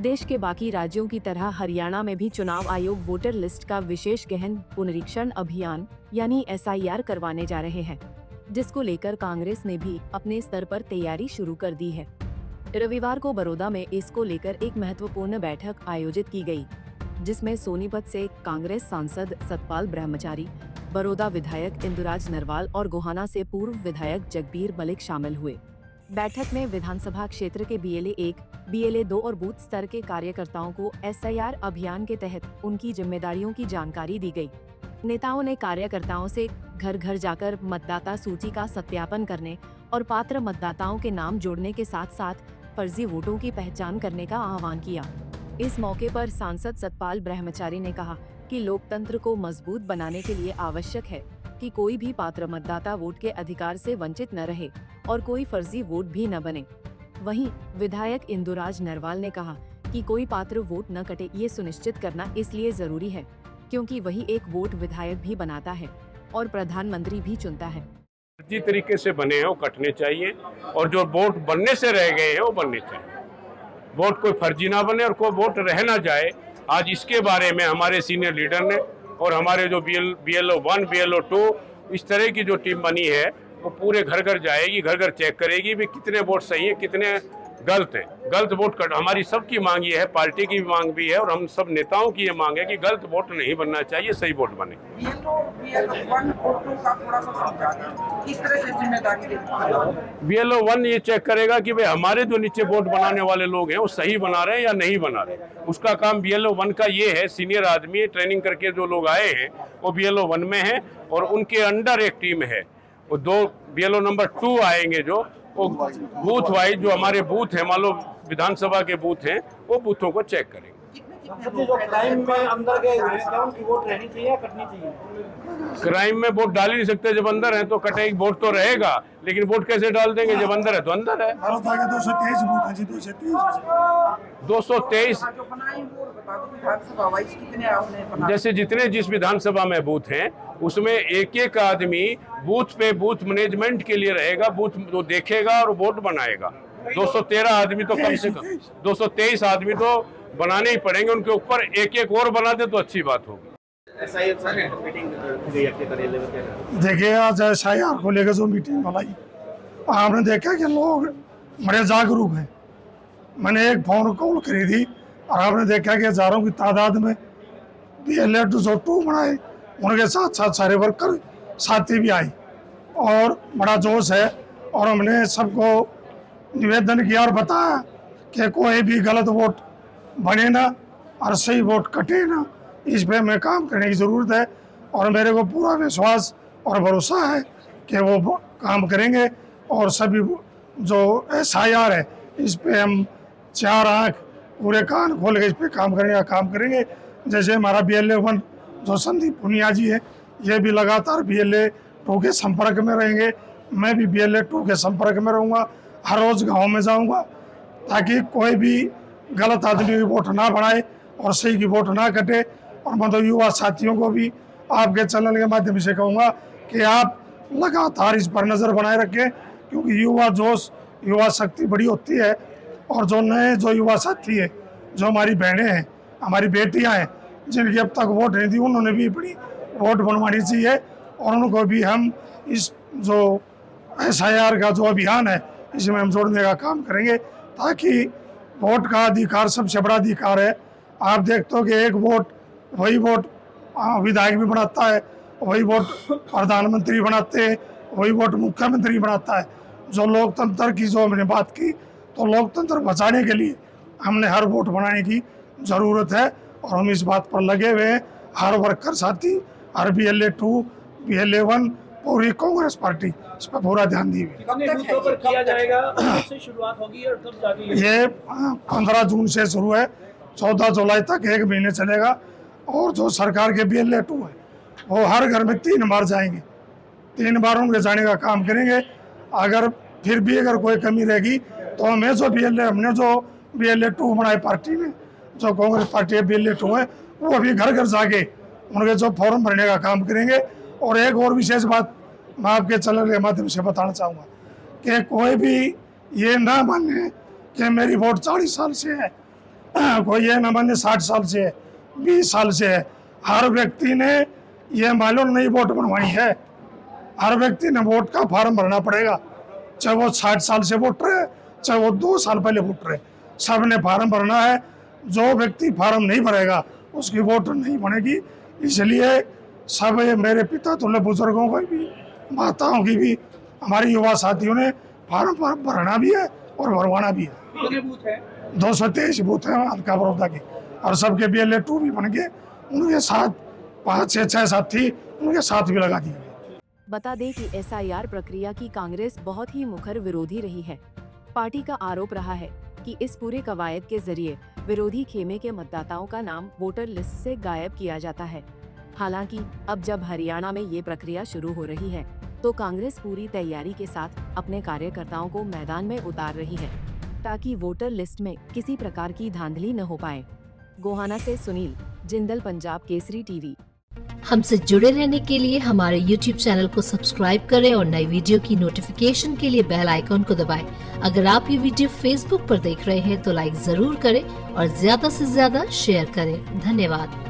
देश के बाकी राज्यों की तरह हरियाणा में भी चुनाव आयोग वोटर लिस्ट का विशेष गहन पुनरीक्षण अभियान यानी SIR करवाने जा रहे हैं, जिसको लेकर कांग्रेस ने भी अपने स्तर पर तैयारी शुरू कर दी है। रविवार को बड़ौदा में इसको लेकर एक महत्वपूर्ण बैठक आयोजित की गई, जिसमें सोनीपत से कांग्रेस सांसद सतपाल ब्रह्मचारी, बड़ौदा विधायक इंदुराज नरवाल और गोहाना से पूर्व विधायक जगबीर मलिक शामिल हुए। बैठक में विधानसभा क्षेत्र के BLA 1, BLA 2 और बूथ स्तर के कार्यकर्ताओं को SIR अभियान के तहत उनकी जिम्मेदारियों की जानकारी दी गई। नेताओं ने कार्यकर्ताओं से घर घर जाकर मतदाता सूची का सत्यापन करने और पात्र मतदाताओं के नाम जोड़ने के साथ साथ फर्जी वोटों की पहचान करने का आह्वान किया। इस मौके पर सांसद सतपाल ब्रह्मचारी ने कहा कि लोकतंत्र को मजबूत बनाने के लिए आवश्यक है कि कोई भी पात्र मतदाता वोट के अधिकार से वंचित न रहे और कोई फर्जी वोट भी न बने। वहीं विधायक इंदुराज नरवाल ने कहा कि कोई पात्र वोट न कटे, ये सुनिश्चित करना इसलिए जरूरी है क्योंकि वही एक वोट विधायक भी बनाता है और प्रधानमंत्री भी चुनता है। जिस तरीके से बने हैं वो कटने चाहिए और जो वोट बनने से रह गए हैं वो बनने चाहिए। वोट कोई फर्जी ना बने और कोई वोट रह ना जाए। आज इसके बारे में हमारे सीनियर लीडर ने और हमारे जो BLO 1, BLO 2 इस तरह की जो टीम बनी है वो पूरे घर घर जाएगी, घर घर चेक करेगी भी कितने वोट सही है, कितने गलत हैं। गलत वोट कट हमारी सबकी मांग ये है, पार्टी की भी मांग भी है और हम सब नेताओं की ये मांग है कि गलत वोट नहीं बनना चाहिए, सही वोट बने। BLO 1 ये चेक करेगा कि भाई हमारे जो नीचे वोट बनाने वाले लोग हैं वो सही बना रहे हैं या नहीं बना रहे। उसका काम BLO 1 का ये है, सीनियर आदमी ट्रेनिंग करके जो लोग आए हैं वो BLO 1 में है और उनके अंडर एक टीम है। वो 2 BLO नंबर 2 आएंगे जो वो बूथ वाइज जो हमारे बूथ हैं, मान लो विधानसभा के बूथ हैं, वो बूथों को चेक करेंगे। जो क्राइम में अंदर गए हुए हैं क्या उनकी वोट रहनी चाहिए या कटनी चाहिए? क्राइम में वोट डाल ही नहीं सकते, जब अंदर है तो कटेगी। वोट तो रहेगा लेकिन वोट कैसे डाल देंगे, जब अंदर है तो अंदर है। 223 बूथ है जी, 223 जैसे जितने जिस विधानसभा में बूथ हैं उसमें एक एक आदमी बूथ पे बूथ मैनेजमेंट के लिए रहेगा, बूथ तो देखेगा और वोट बनाएगा। 213 आदमी तो कम से कम 223 आदमी तो बनाने ही पड़ेंगे, उनके ऊपर एक एक और बना दे तो अच्छी बात होगी। देखिए आज SIR को लेकर जो मीटिंग बुलाई, आपने देखा कि लोग बड़े जागरूक हैं। मैंने एक फोन कॉल करी थी और आपने देखा कि हजारों की तादाद में BLA 2 बनाए, उनके साथ साथ सारे वर्कर साथी भी आए और बड़ा जोश है। और हमने सबको निवेदन किया और बताया कि कोई भी गलत वोट बने ना और सही वोट कटे ना, इस पे हमें काम करने की ज़रूरत है। और मेरे को पूरा विश्वास और भरोसा है कि वो काम करेंगे और सभी जो SIR है इस पे हम 4 आँख पूरे कान खोल के इस पे काम करेंगे। जैसे हमारा BLA 1 जो संदीप पुनिया जी है, ये भी लगातार BLA 2 के संपर्क में रहेंगे। मैं भी BLA 2 के संपर्क में रहूँगा, हर रोज़ गाँव में जाऊँगा ताकि कोई भी गलत आदमी की वोट ना बढ़ाए और सही की वोट ना कटे। और मैं तो युवा साथियों को भी आपके चैनल के माध्यम से कहूँगा कि आप लगातार इस पर नज़र बनाए रखें, क्योंकि युवा जोश, युवा शक्ति बड़ी होती है। और जो नए जो युवा साथी है, जो हमारी बहनें हैं, हमारी बेटियां हैं, जिनकी अब तक वोट नहीं दी, उन्होंने भी बड़ी वोट बनवानी चाहिए और उनको भी हम इस जो SIR का जो अभियान है इसमें हम जोड़ने का काम करेंगे, ताकि वोट का अधिकार सबसे बड़ा अधिकार है। आप देखते हो कि एक वोट वही वोट विधायक भी बनाता है, वही वोट प्रधानमंत्री बनाते हैं, वही वोट मुख्यमंत्री बनाता है। जो लोकतंत्र की जो हमने बात की, तो लोकतंत्र बचाने के लिए हमने हर वोट बनाने की ज़रूरत है और हम इस बात पर लगे हुए हैं। हर वर्कर साथी, हर BLA 2, BLA 1, पूरी कांग्रेस पार्टी इस पर पूरा ध्यान दी हुई है। शुरुआत होगी और कब जाएगी? ये 15 जून से शुरू है, 14 जुलाई तक 1 महीने चलेगा। और जो सरकार के BLA 2 है वो हर घर में 3 बार जाएंगे, 3 बार उनके जाने का काम करेंगे। अगर फिर भी अगर कोई कमी रहेगी तो हमने जो BLA 2 बनाई पार्टी ने, जो कांग्रेस पार्टी है BLA 2 है, वो अभी घर घर जाके उनके जो फॉर्म भरने का काम करेंगे। और एक और विशेष बात मैं आपके चैनल के माध्यम से बताना चाहूँगा कि कोई भी ये ना माने कि मेरी वोट 40 साल से है कोई ये न माने 60 साल से है, 20 साल से है, हर व्यक्ति ने ये मान लो नई वोट बनवानी है, हर व्यक्ति ने वोट का फॉर्म भरना पड़ेगा, चाहे वो 60 साल से वोटर है, चाहे वो 2 साल पहले वोटर है, सब ने फॉर्म भरना है। जो व्यक्ति फॉर्म नहीं भरेगा उसकी वोट नहीं बनेगी। इसलिए सब ये मेरे पिता तुल्य बुजुर्गों को भी, माताओं की भी, हमारे युवा साथियों ने फॉर्म भरना भी है और भरवाना भी है। कितने बूथ है? 223 बूथ है हल्का बड़ौदा के, और सबके BLA 2 भी बन गए, उनके साथ 5 से 6 साथी उनके साथ भी लगा दिए। बता दें कि SIR प्रक्रिया की कांग्रेस बहुत ही मुखर विरोधी रही है। पार्टी का आरोप रहा है कि इस पूरे कवायद के जरिए विरोधी खेमे के मतदाताओं का नाम वोटर लिस्ट से गायब किया जाता है। हालांकि अब जब हरियाणा में ये प्रक्रिया शुरू हो रही है तो कांग्रेस पूरी तैयारी के साथ अपने कार्यकर्ताओं को मैदान में उतार रही है ताकि वोटर लिस्ट में किसी प्रकार की धांधली न हो पाए। गोहाना से सुनील, जिंदल पंजाब केसरी टीवी। हमसे जुड़े रहने के लिए हमारे YouTube चैनल को सब्सक्राइब करें और नई वीडियो की नोटिफिकेशन के लिए बेल आइकॉन को दबाएं। अगर आप ये वीडियो Facebook पर देख रहे हैं तो लाइक जरूर करें और ज्यादा से ज्यादा शेयर करें। धन्यवाद।